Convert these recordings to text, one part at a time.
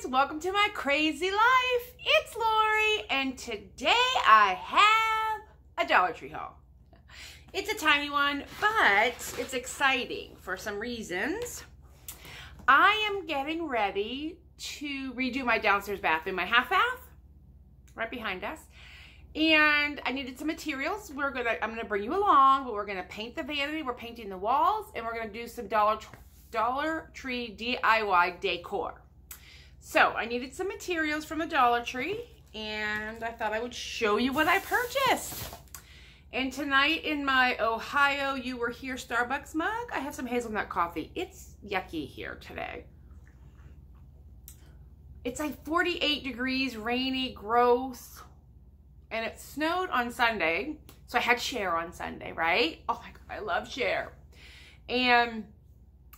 welcome to my crazy life. It's Lori, and today I have a Dollar Tree haul. It's a tiny one, but it's exciting for some reasons. I am getting ready to redo my downstairs bathroom, my half bath, right behind us. And I needed some materials. I'm gonna bring you along, but we're gonna paint the vanity, we're painting the walls, and we're gonna do some Dollar Tree DIY decor. So I needed some materials from the Dollar Tree, and I thought I would show you what I purchased. And tonight in my Ohio You Were Here Starbucks mug, I have some hazelnut coffee. It's yucky here today. It's like 48 degrees, rainy, gross, and it snowed on Sunday. So I had Cher on Sunday, right? Oh my God, I love Cher. And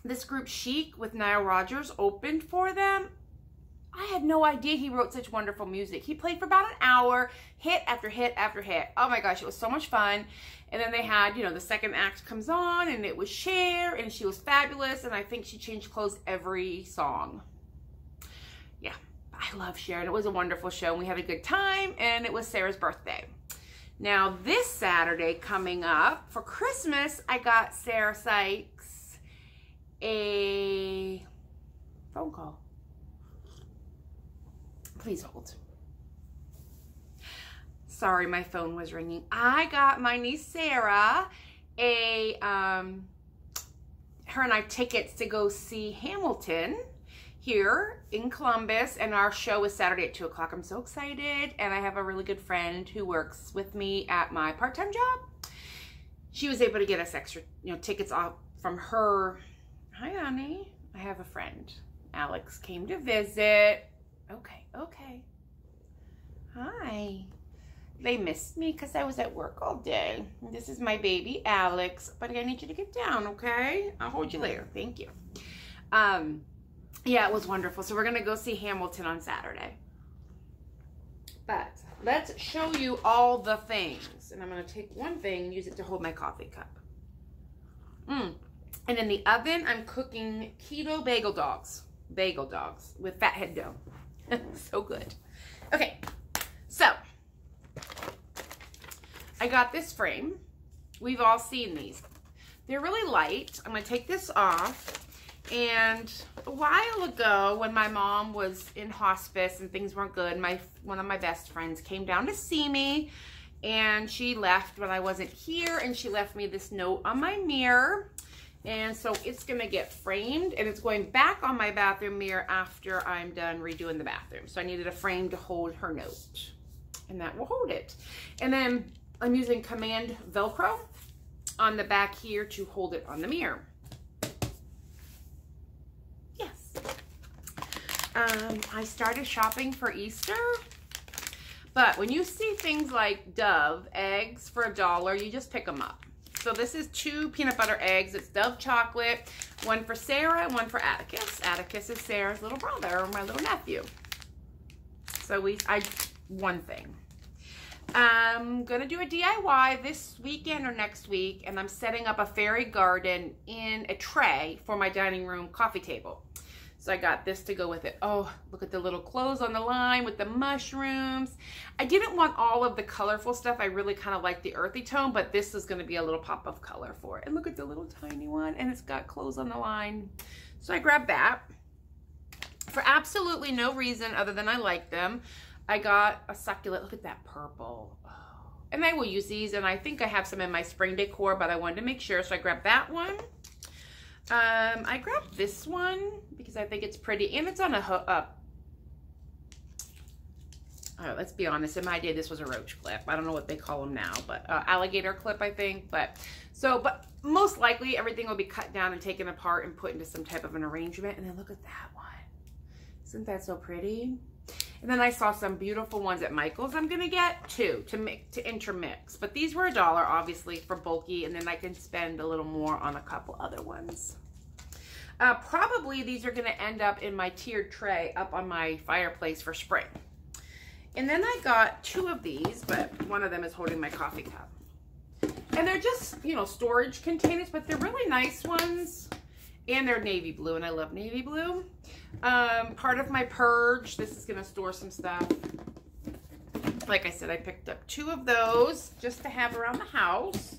this group Chic with Nile Rodgers opened for them. I had no idea he wrote such wonderful music. He played for about an hour, hit after hit after hit. Oh my gosh, it was so much fun. And then they had, you know, the second act comes on, and it was Cher, and she was fabulous, and I think she changed clothes every song. Yeah, I love Cher, and it was a wonderful show, and we had a good time, and it was Sarah's birthday. Now, this Saturday coming up, for Christmas, I got Sarah Sycks a phone call. Please hold. Sorry, my phone was ringing. I got my niece Sarah her and I tickets to go see Hamilton here in Columbus, and our show is Saturday at 2 o'clock. I'm so excited, and I have a really good friend who works with me at my part-time job. She was able to get us extra, tickets off from her. Hi, honey. I have a friend. Alex came to visit. Okay. Hi. They missed me because I was at work all day. This is my baby, Alex. But I need you to get down, okay? I'll hold you later. Thank you. Yeah, it was wonderful. So we're going to go see Hamilton on Saturday. But let's show you all the things. And I'm going to take one thing and use it to hold my coffee cup. And in the oven, I'm cooking keto bagel dogs. Bagel dogs with fathead dough. So good. Okay, so I got this frame. We've all seen these. They're really light. I'm going to take this off. And a while ago, when my mom was in hospice and things weren't good, one of my best friends came down to see me, and she left when I wasn't here, and she left me this note on my mirror. And so it's going to get framed, and it's going back on my bathroom mirror after I'm done redoing the bathroom. So I needed a frame to hold her note, and that will hold it. And then I'm using Command Velcro on the back here to hold it on the mirror. Yes. I started shopping for Easter, but when you see things like Dove eggs for $1, you just pick them up. So this is 2 peanut butter eggs. It's Dove chocolate, one for Sarah and one for Atticus. Atticus is Sarah's little brother, or my little nephew. So one thing. I'm gonna do a DIY this weekend or next week, and I'm setting up a fairy garden in a tray for my dining room coffee table. So I got this to go with it. Oh, look at the little clothes on the line with the mushrooms. I didn't want all of the colorful stuff. I really kind of like the earthy tone, but this is going to be a little pop of color for it. And look at the little tiny one, and it's got clothes on the line. So I grabbed that for absolutely no reason other than I like them. I got a succulent. Look at that purple. Oh. And I will use these, and I think I have some in my spring decor, but I wanted to make sure. So I grabbed that one. I grabbed this one because I think it's pretty, and it's on a hook up. Let's be honest, in my day, this was a roach clip. I don't know what they call them now, but alligator clip, I think. But most likely everything will be cut down and taken apart and put into some type of an arrangement. And then look at that one. Isn't that so pretty? And then I saw some beautiful ones at Michael's. I'm gonna get 2 to intermix, but these were $1, obviously, for bulky, and then I can spend a little more on a couple other ones. Probably these are gonna end up in my tiered tray up on my fireplace for spring. And then I got 2 of these, but one of them is holding my coffee cup. And they're just, storage containers, but they're really nice ones. And they're navy blue, and I love navy blue. Part of my purge, this is gonna store some stuff. Like I said, I picked up 2 of those just to have around the house.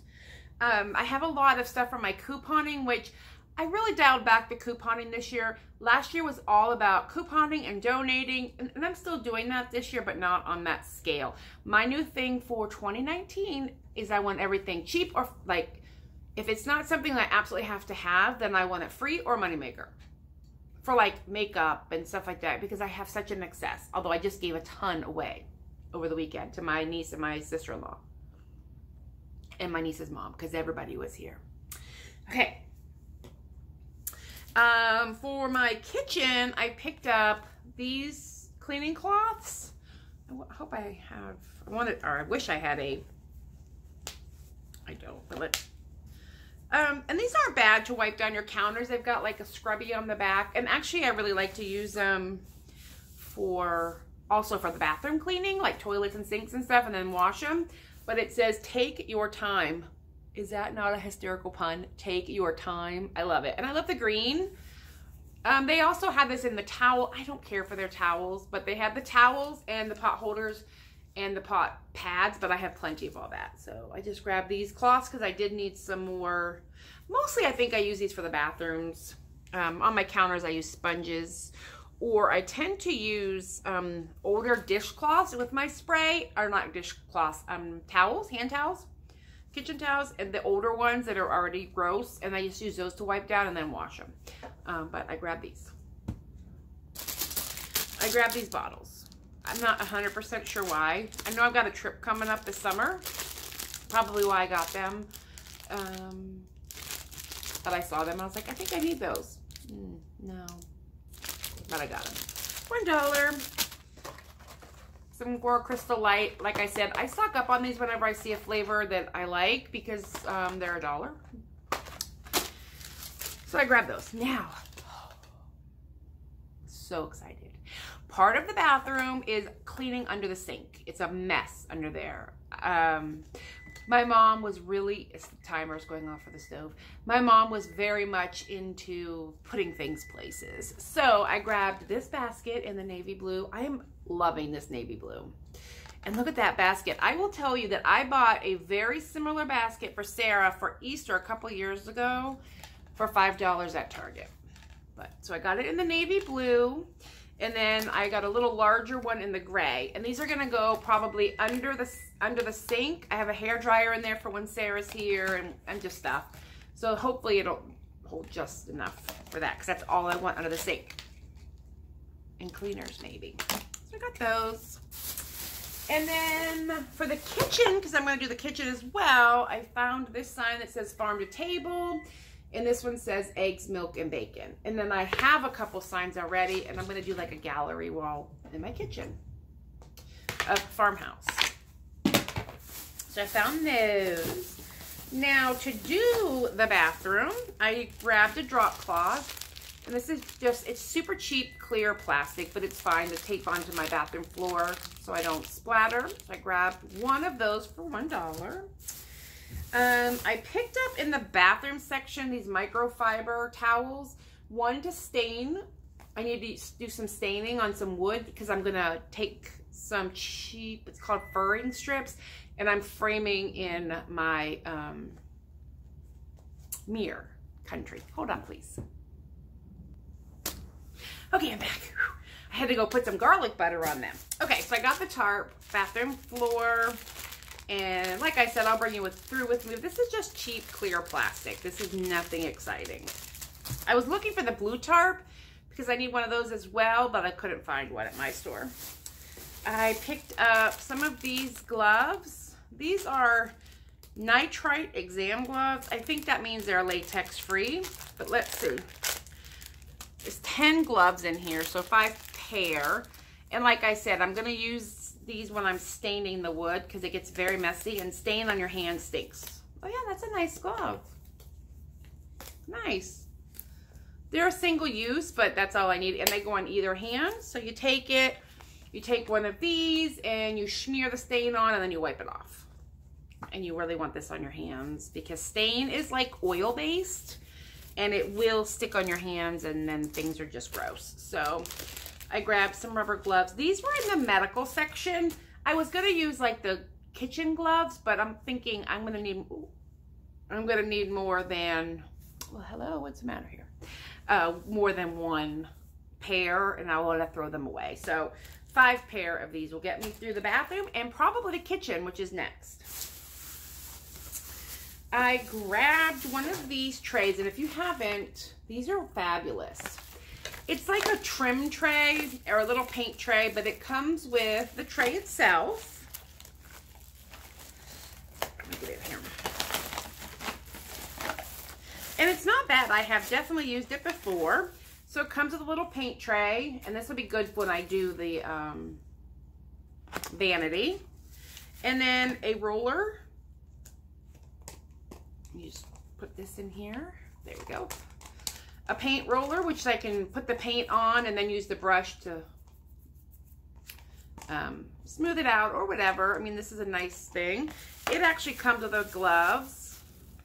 I have a lot of stuff from my couponing, which I really dialed back the couponing this year. Last year was all about couponing and donating, and I'm still doing that this year, but not on that scale. My new thing for 2019 is I want everything cheap, or like, if it's not something I absolutely have to have, then I want it free or moneymaker. For like makeup and stuff like that, because I have such an excess. Although I just gave a ton away over the weekend to my niece and my sister-in-law. And my niece's mom, because everybody was here. Okay. For my kitchen, I picked up these cleaning cloths. I hope I have, I wish I had a, I don't, but let's, and these aren't bad to wipe down your counters. They've got like a scrubby on the back. And actually, I really like to use them also for the bathroom cleaning, like toilets and sinks and stuff, and then wash them. But it says, take your time. Is that not a hysterical pun? Take your time. I love it. And I love the green. They also have this in the towel. I don't care for their towels, but they have the towels and the pot holders and the pot pads, but I have plenty of all that. So I just grabbed these cloths because I did need some more. Mostly I think I use these for the bathrooms. On my counters I use sponges, or I tend to use older dishcloths with my spray, or not dishcloths, towels, hand towels, kitchen towels, and the older ones that are already gross, and I just use those to wipe down and then wash them. But I grabbed these. I grabbed these bottles. I'm not 100% sure why. I know I've got a trip coming up this summer. Probably why I got them. But I saw them and I was like, I think I need those. No. But I got them. $1. Some Gore Crystal Light. Like I said, I stock up on these whenever I see a flavor that I like because they're $1. So I grabbed those. Now, so excited. Part of the bathroom is cleaning under the sink. It's a mess under there. My mom was really, the timer's going off for the stove. My mom was very much into putting things places. So I grabbed this basket in the navy blue. I am loving this navy blue. And look at that basket. I will tell you that I bought a very similar basket for Sarah for Easter a couple years ago for $5 at Target. So I got it in the navy blue. And then I got a little larger one in the gray. And these are gonna go probably under the sink. I have a hair dryer in there for when Sarah's here and just stuff. So hopefully it'll hold just enough for that, because that's all I want under the sink. And cleaners maybe. So I got those. And then for the kitchen, because I'm gonna do the kitchen as well, I found this sign that says farm to table. And this one says eggs, milk, and bacon. And then I have a couple signs already, and I'm gonna do like a gallery wall in my kitchen of farmhouse. So I found those. Now to do the bathroom, I grabbed a drop cloth. And this is just, it's super cheap, clear plastic, but it's fine to tape onto my bathroom floor so I don't splatter. So I grabbed one of those for $1. I picked up in the bathroom section these microfiber towels. One to stain. I need to do some staining on some wood because I'm going to take some cheap, it's called furring strips, and I'm framing in my mirror country. Hold on, please. Okay, I'm back. I had to go put some garlic butter on them. Okay, so I got the tarp, bathroom floor. And like I said, I'll bring you through with me. This is just cheap, clear plastic. This is nothing exciting. I was looking for the blue tarp because I need one of those as well, but I couldn't find one at my store. I picked up some of these gloves. These are nitrite exam gloves. I think that means they're latex free, but let's see. There's 10 gloves in here, so 5 pair. And like I said, I'm gonna use these when I'm staining the wood because it gets very messy, and stain on your hand stinks. Oh yeah, that's a nice glove. Nice. They're a single use, but that's all I need, and they go on either hand. So you take it, you take one of these and you smear the stain on, and then you wipe it off. And you really want this on your hands because stain is like oil based, and it will stick on your hands, and then things are just gross. So I grabbed some rubber gloves. These were in the medical section. I was gonna use like the kitchen gloves, but I'm thinking I'm gonna need more than, well, hello, what's the matter here? More than one pair, and I want to throw them away. So 5 pair of these will get me through the bathroom and probably the kitchen, which is next. I grabbed one of these trays, and if you haven't, these are fabulous. It's like a trim tray or a little paint tray, but it comes with the tray itself. Let me get it here. And it's not bad. I have definitely used it before. So it comes with a little paint tray, and this will be good when I do the vanity. And then a roller. You just put this in here. There we go. A paint roller, which I can put the paint on and then use the brush to smooth it out or whatever. I mean, this is a nice thing. It actually comes with the gloves.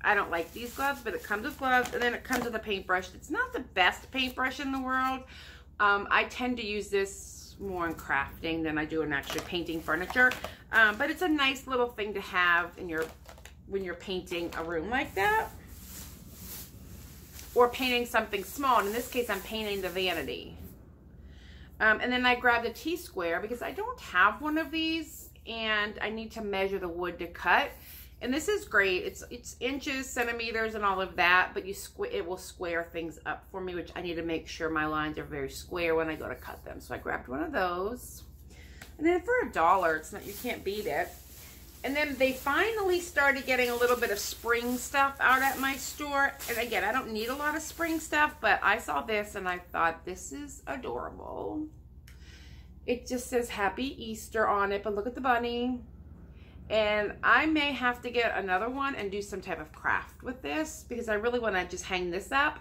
I don't like these gloves, but it comes with gloves, and then it comes with a paintbrush. It's not the best paintbrush in the world. I tend to use this more in crafting than I do in actually painting furniture. But it's a nice little thing to have in your, when you're painting a room like that. Or painting something small. And in this case, I'm painting the vanity. And then I grabbed a T-square because I don't have one of these, and I need to measure the wood to cut. And this is great. It's inches, centimeters, and all of that, but it will square things up for me, which I need to make sure my lines are very square when I go to cut them. So I grabbed one of those. And then for $1, it's not, you can't beat it. And then they finally started getting a little bit of spring stuff out at my store. And again, I don't need a lot of spring stuff, but I saw this and I thought, this is adorable. It just says Happy Easter on it, but look at the bunny. And I may have to get another one and do some type of craft with this, because I really want to just hang this up.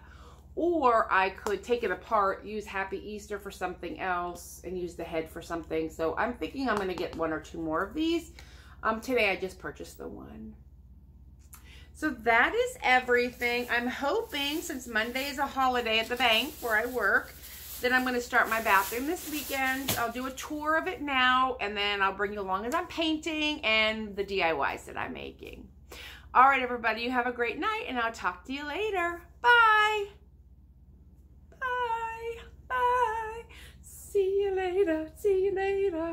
Or I could take it apart, use Happy Easter for something else, and use the head for something. So I'm thinking I'm going to get 1 or 2 more of these. Today I just purchased the one. So that is everything. I'm hoping, since Monday is a holiday at the bank where I work, that I'm going to start my bathroom this weekend. I'll do a tour of it now, and then I'll bring you along as I'm painting and the DIYs that I'm making. All right, everybody, you have a great night, and I'll talk to you later. Bye. Bye. Bye. See you later. See you later.